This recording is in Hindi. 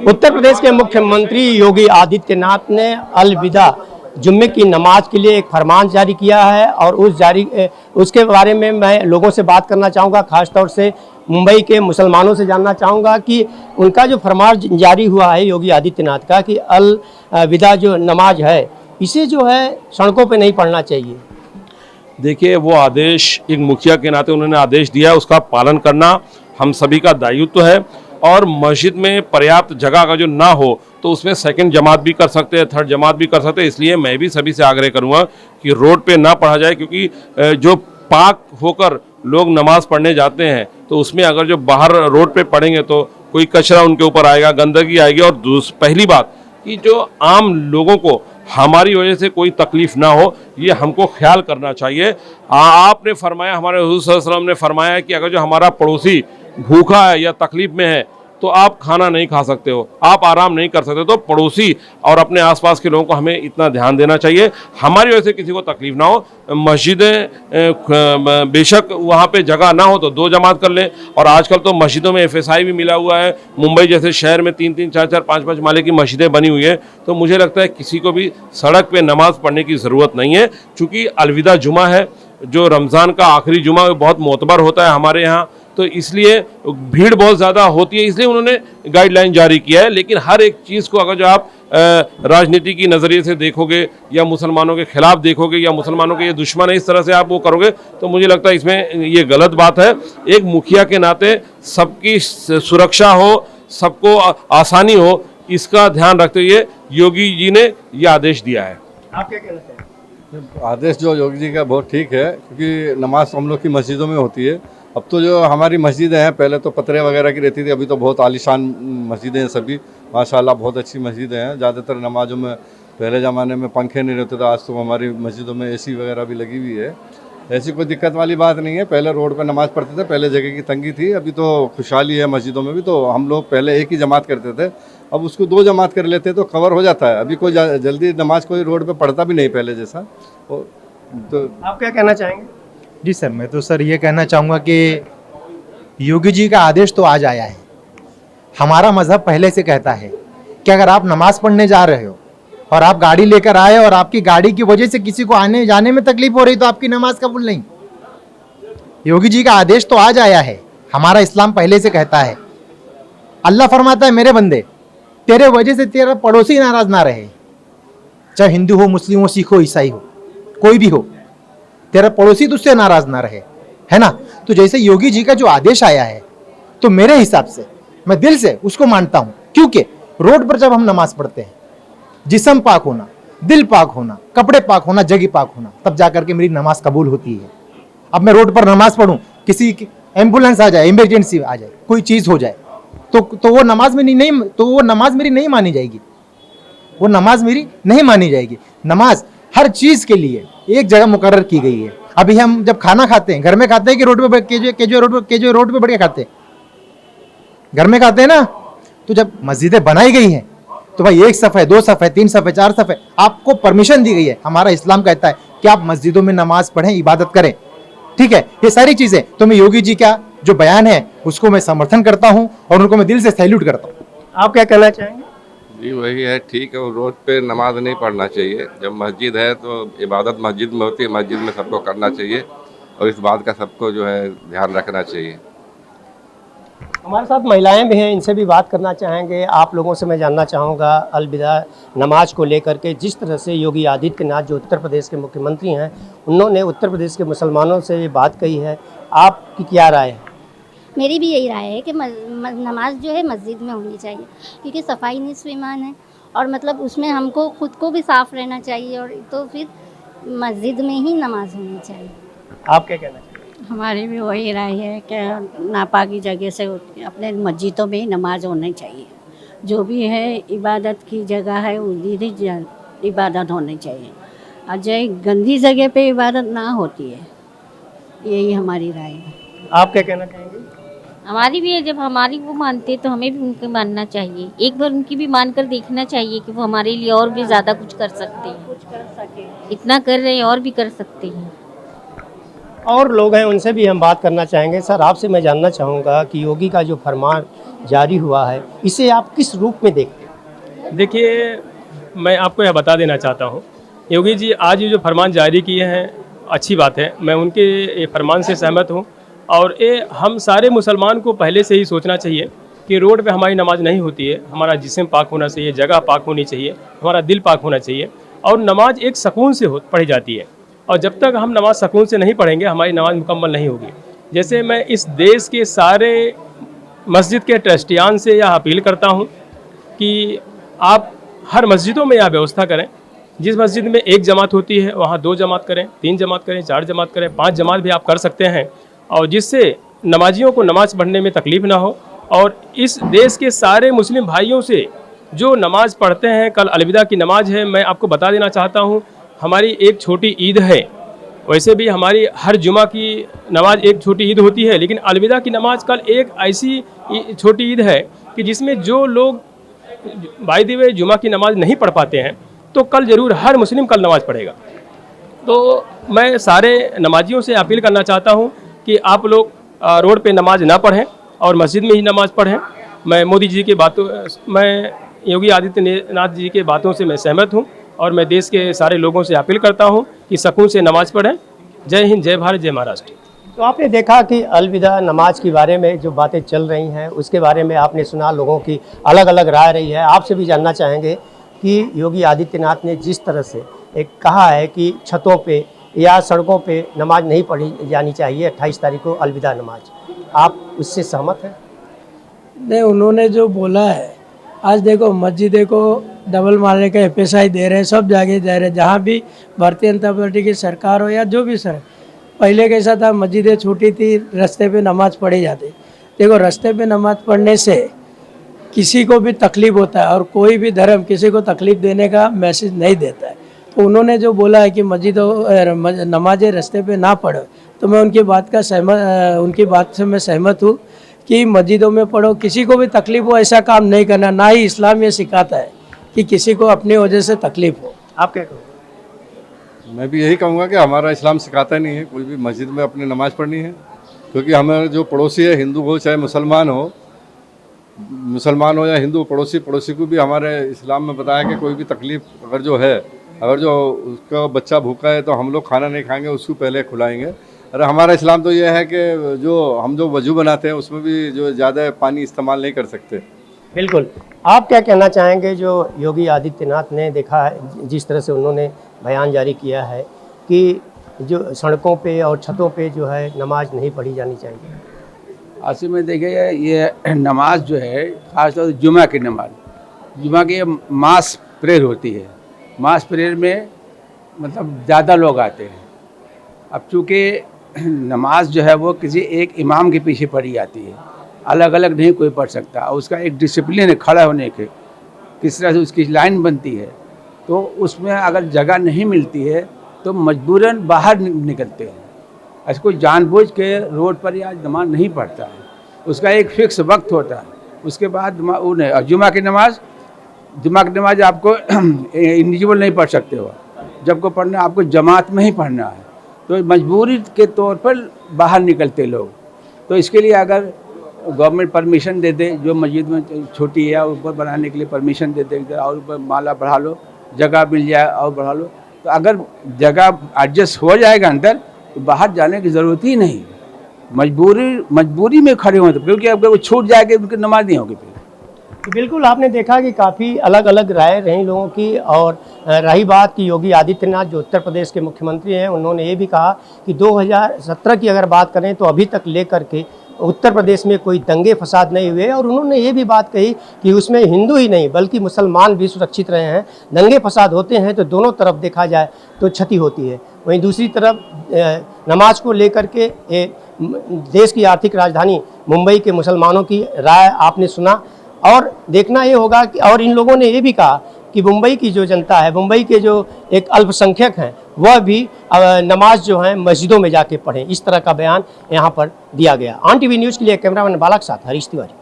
उत्तर प्रदेश के मुख्यमंत्री योगी आदित्यनाथ ने अलविदा जुम्मे की नमाज के लिए एक फरमान जारी किया है और उसके बारे में मैं लोगों से बात करना चाहूँगा, खासतौर से मुंबई के मुसलमानों से जानना चाहूँगा कि उनका जो फरमान जारी हुआ है योगी आदित्यनाथ का कि अलविदा जो नमाज है इसे जो है सड़कों पे नहीं पढ़ना चाहिए। देखिए, वो आदेश एक मुखिया के नाते उन्होंने आदेश दिया, उसका पालन करना हम सभी का दायित्व है। और मस्जिद में पर्याप्त जगह अगर जो ना हो तो उसमें सेकंड जमात भी कर सकते हैं, थर्ड जमात भी कर सकते हैं। इसलिए मैं भी सभी से आग्रह करूंगा कि रोड पे ना पढ़ा जाए, क्योंकि जो पाक होकर लोग नमाज पढ़ने जाते हैं तो उसमें अगर जो बाहर रोड पे पढ़ेंगे तो कोई कचरा उनके ऊपर आएगा, गंदगी आएगी। और पहली बात कि जो आम लोगों को हमारी वजह से कोई तकलीफ ना हो, ये हमको ख्याल करना चाहिए। आपने फरमाया, हमारे हुज़ूर सल्लल्लाहु अलैहि वसल्लम ने फरमाया कि अगर जो हमारा पड़ोसी भूखा है या तकलीफ में है तो आप खाना नहीं खा सकते हो, आप आराम नहीं कर सकते। तो पड़ोसी और अपने आसपास के लोगों को हमें इतना ध्यान देना चाहिए, हमारी वजह से किसी को तकलीफ ना हो। मस्जिदें बेशक वहाँ पे जगह ना हो तो 2 जमात कर लें। और आजकल तो मस्जिदों में FSI भी मिला हुआ है। मुंबई जैसे शहर में 3-3, 4-4, 5-5 माले की मस्जिदें बनी हुई है। तो मुझे लगता है किसी को भी सड़क पे नमाज पढ़ने की ज़रूरत नहीं है, चूँकि अलविदा जुमा है, जो रमज़ान का आखिरी जुमा बहुत मोतबर होता है हमारे यहाँ, तो इसलिए भीड़ बहुत ज़्यादा होती है, इसलिए उन्होंने गाइडलाइन जारी किया है। लेकिन हर एक चीज़ को अगर जो आप राजनीति की नज़रिए से देखोगे या मुसलमानों के खिलाफ देखोगे या मुसलमानों के ये दुश्मन है इस तरह से आप वो करोगे तो मुझे लगता है इसमें ये गलत बात है। एक मुखिया के नाते सबकी सुरक्षा हो, सबको आसानी हो, इसका ध्यान रखते हुए योगी जी ने ये आदेश दिया है। आप क्या कहना चाहेंगे? आदेश जो योगी जी का बहुत ठीक है, क्योंकि नमाज हम लोग की मस्जिदों में होती है। अब तो जो हमारी मस्जिदें हैं, पहले तो पतरे वगैरह की रहती थी, अभी तो बहुत आलीशान मस्जिदें हैं सभी, माशाल्लाह बहुत अच्छी मस्जिदें हैं। ज़्यादातर नमाजों में पहले ज़माने में पंखे नहीं रहते थे, आज तो हमारी मस्जिदों में AC वगैरह भी लगी हुई है। ऐसी कोई दिक्कत वाली बात नहीं है। पहले रोड पर नमाज़ पढ़ते थे, पहले जगह की तंगी थी, अभी तो खुशहाली है मस्जिदों में भी। तो हम लोग पहले एक ही जमात करते थे, अब उसको 2 जमात कर लेते तो कवर हो जाता है। अभी कोई जल्दी नमाज कोई रोड पे पढ़ता भी नहीं पहले जैसा। तो आप क्या कहना चाहेंगे? जी सर, मैं तो सर ये कहना चाहूँगा कि योगी जी का आदेश तो आज आया है। हमारा मज़हब पहले से कहता है कि अगर आप नमाज पढ़ने जा रहे हो और आप गाड़ी लेकर आए और आपकी गाड़ी की वजह से किसी को आने जाने में तकलीफ हो रही तो आपकी नमाज कबूल नहीं। योगी जी का आदेश तो आज आया है, हमारा इस्लाम पहले से कहता है। अल्लाह फरमाता है, मेरे बंदे तेरे वजह से तेरा पड़ोसी नाराज ना रहे, चाहे हिंदू हो, मुस्लिम हो, सिख हो, ईसाई हो, कोई भी हो, तेरा पड़ोसी तुझसे नाराज ना रहे, है ना। तो जैसे योगी जी का जो आदेश आया है तो मेरे हिसाब से मैं दिल से उसको मानता हूं, क्योंकि रोड पर जब हम नमाज पढ़ते हैं, जिस्म पाक होना, दिल पाक होना, कपड़े पाक होना, जगह पाक होना, तब जाकर के मेरी नमाज कबूल होती है। अब मैं रोड पर नमाज पढ़ूं, किसी की एम्बुलेंस आ जाए, इमरजेंसी आ जाए, कोई चीज हो जाए तो वो नमाज मेरी नहीं, तो वो नमाज मेरी नहीं मानी जाएगी, वो नमाज मेरी नहीं मानी जाएगी। नमाज हर चीज के लिए एक जगह मुकर्रर की गई है। अभी हम जब खाना खाते हैं, घर में खाते हैं कि रोड पे रोड पे बढ़ के खाते हैं? घर में खाते हैं ना। तो जब मस्जिदें बनाई गई हैं तो भाई 1 सफ़े, 2 सफ़े, 3 सफ़े, 4 सफ़े आपको परमिशन दी गई है। हमारा इस्लाम कहता है कि आप मस्जिदों में नमाज पढ़ें, इबादत करें, ठीक है। ये सारी चीजें तो मैं योगी जी का जो बयान है उसको मैं समर्थन करता हूं और उनको मैं दिल से सैल्यूट करता हूं। आप क्या कहना चाहेंगे? जी वही है, ठीक है। रोड पे नमाज नहीं पढ़ना चाहिए। जब मस्जिद है तो इबादत मस्जिद में होती है, मस्जिद में सबको करना चाहिए और इस बात का सबको जो है ध्यान रखना चाहिए। हमारे साथ महिलाएं भी हैं, इनसे भी बात करना चाहेंगे। आप लोगों से मैं जानना चाहूँगा अलविदा नमाज को लेकर के, जिस तरह से योगी आदित्यनाथ जो उत्तर प्रदेश के मुख्यमंत्री हैं, उन्होंने उत्तर प्रदेश के मुसलमानों से ये बात कही है, आपकी क्या राय है? मेरी भी यही राय है कि नमाज जो है मस्जिद में होनी चाहिए, क्योंकि सफाई निस्फ़ ईमान है और मतलब उसमें हमको खुद को भी साफ़ रहना चाहिए और तो फिर मस्जिद में ही नमाज होनी चाहिए। आप क्या कहना चाहिए? हमारी भी वही राय है कि नापाकी जगह से अपने मस्जिदों में ही नमाज होनी चाहिए। जो भी है इबादत की जगह है उधर इबादत होनी चाहिए और जो गंदी जगह पे इबादत ना होती है, यही हमारी राय है। आप क्या कहना चाहेंगे? हमारी भी है, जब हमारी वो मानते तो हमें भी उनके मानना चाहिए। एक बार उनकी भी मानकर देखना चाहिए कि वो हमारे लिए और भी ज़्यादा कुछ कर सकते हैं, कुछ कर सके, इतना कर रहे हैं और भी कर सकते हैं। और लोग हैं, उनसे भी हम बात करना चाहेंगे। सर, आपसे मैं जानना चाहूँगा कि योगी का जो फरमान जारी हुआ है, इसे आप किस रूप में देखते हैं? देखिए, मैं आपको यह बता देना चाहता हूँ, योगी जी आज ये जो फरमान जारी किए हैं अच्छी बात है, मैं उनके ये फरमान से सहमत हूँ। और ये हम सारे मुसलमान को पहले से ही सोचना चाहिए कि रोड पे हमारी नमाज नहीं होती है, हमारा जिस्म पाक होना चाहिए, जगह पाक होनी चाहिए, हमारा दिल पाक होना चाहिए, और नमाज एक सकून से पढ़ी जाती है। और जब तक हम नमाज सकून से नहीं पढ़ेंगे हमारी नमाज मुकम्मल नहीं होगी। जैसे मैं इस देश के सारे मस्जिद के ट्रस्टियान से यह अपील करता हूँ कि आप हर मस्जिदों में यह व्यवस्था करें, जिस मस्जिद में 1 जमात होती है वहाँ 2 जमात करें, 3 जमात करें, 4 जमात करें, 5 जमात भी आप कर सकते हैं, और जिससे नमाजियों को नमाज़ पढ़ने में तकलीफ़ ना हो। और इस देश के सारे मुस्लिम भाइयों से जो नमाज़ पढ़ते हैं, कल अलविदा की नमाज़ है, मैं आपको बता देना चाहता हूँ, हमारी एक छोटी ईद है। वैसे भी हमारी हर जुमा की नमाज़ एक छोटी ईद होती है, लेकिन अलविदा की नमाज़ कल एक ऐसी छोटी ईद है कि जिसमें जो लोग बाय द वे जुमा की नमाज़ नहीं पढ़ पाते हैं, तो कल ज़रूर हर मुस्लिम कल नमाज़ पढ़ेगा। तो मैं सारे नमाजियों से अपील करना चाहता हूँ कि आप लोग रोड पे नमाज ना पढ़ें और मस्जिद में ही नमाज़ पढ़ें। मैं मोदी जी की बातों, मैं योगी आदित्यनाथ जी के बातों से मैं सहमत हूँ, और मैं देश के सारे लोगों से अपील करता हूँ कि सकून से नमाज़ पढ़ें। जय हिंद, जय भारत, जय महाराष्ट्र। तो आपने देखा कि अलविदा नमाज के बारे में जो बातें चल रही हैं उसके बारे में आपने सुना, लोगों की अलग अलग राय रही है। आपसे भी जानना चाहेंगे कि योगी आदित्यनाथ ने जिस तरह से एक कहा है कि छतों पे या सड़कों पे नमाज नहीं पढ़ी जानी चाहिए 28 तारीख को अलविदा नमाज, आप उससे सहमत हैं? नहीं, उन्होंने जो बोला है, आज देखो मस्जिदों को डबल मारने का FSI दे रहे हैं, सब जगह दे रहे हैं, जहाँ भी भारतीय जनता पार्टी की सरकार हो या जो भी सर। पहले कैसा था, मस्जिदें छोटी थी, रास्ते पे नमाज पढ़ी जाती। देखो रास्ते पे नमाज पढ़ने से किसी को भी तकलीफ होता है, और कोई भी धर्म किसी को तकलीफ देने का मैसेज नहीं देता है। तो उन्होंने जो बोला है कि मस्जिदों नमाजें रास्ते पे ना पढ़ो, तो मैं उनकी बात से मैं सहमत हूँ कि मस्जिदों में पढ़ो, किसी को भी तकलीफ हो ऐसा काम नहीं करना। ना ही इस्लाम ये सिखाता है कि किसी को अपनी वजह से तकलीफ हो। आप क्या कहोगे? मैं भी यही कहूँगा कि हमारा इस्लाम सिखाता नहीं है कोई भी मस्जिद में अपनी नमाज़ पढ़नी है, क्योंकि हमारे जो पड़ोसी है, हिंदू हो चाहे मुसलमान हो या हिंदू, पड़ोसी को भी हमारे इस्लाम में बताया कि कोई भी तकलीफ़ अगर जो उसका बच्चा भूखा है तो हम लोग खाना नहीं खाएंगे, उसको पहले खिलाएंगे। अरे हमारा इस्लाम तो यह है कि जो वजू बनाते हैं उसमें भी जो ज़्यादा पानी इस्तेमाल नहीं कर सकते। बिल्कुल। आप क्या कहना चाहेंगे जो योगी आदित्यनाथ ने देखा है, जिस तरह से उन्होंने बयान जारी किया है कि जो सड़कों पे और छतों पे जो है नमाज नहीं पढ़ी जानी चाहिए? असल में देखिए, ये नमाज जो है खासतौर से जुमा की मास प्रेयर होती है। मास प्रेयर में मतलब ज़्यादा लोग आते हैं। अब चूँकि नमाज जो है वो किसी एक इमाम के पीछे पढ़ी जाती है, अलग अलग नहीं कोई पढ़ सकता। उसका एक डिसिप्लिन है खड़ा होने के, किस तरह से उसकी लाइन बनती है। तो उसमें अगर जगह नहीं मिलती है तो मजबूरन बाहर निकलते हैं। ऐसे कोई जानबूझ के रोड पर या नमाज नहीं पढ़ता है, उसका एक फिक्स वक्त होता है। उसके बाद जुमा की नमाज आपको इंडिविजुअल नहीं पढ़ सकते हो, जब को पढ़ना आपको जमात में ही पढ़ना है। तो मजबूरी के तौर पर बाहर निकलते लोग। तो इसके लिए अगर गवर्नमेंट परमिशन दे दे, जो मस्जिद में छोटी है ऊपर बनाने के लिए परमिशन दे दे, और ऊपर माला बढ़ा लो, जगह मिल जाए और बढ़ा लो, तो अगर जगह एडजस्ट हो जाएगा अंदर तो बाहर जाने की ज़रूरत ही नहीं। मजबूरी में खड़े हों, क्योंकि अगर वो छूट जाएगी उनकी नमाज नहीं होगी फिर। तो बिल्कुल आपने देखा कि काफ़ी अलग अलग राय रही लोगों की। और रही बात कि योगी आदित्यनाथ जो उत्तर प्रदेश के मुख्यमंत्री हैं, उन्होंने ये भी कहा कि 2017 की अगर बात करें तो अभी तक लेकर के उत्तर प्रदेश में कोई दंगे फसाद नहीं हुए। और उन्होंने ये भी बात कही कि उसमें हिंदू ही नहीं बल्कि मुसलमान भी सुरक्षित रहे हैं। दंगे फसाद होते हैं तो दोनों तरफ देखा जाए तो क्षति होती है। वहीं दूसरी तरफ नमाज को लेकर के देश की आर्थिक राजधानी मुंबई के मुसलमानों की राय आपने सुना। और देखना ये होगा कि, और इन लोगों ने ये भी कहा कि मुंबई की जो जनता है, मुंबई के जो एक अल्पसंख्यक हैं, वह भी नमाज जो है मस्जिदों में जाके पढ़ें। इस तरह का बयान यहाँ पर दिया गया। ऑन टीवी न्यूज़ के लिए कैमरामैन बालक साथ हरीश तिवारी।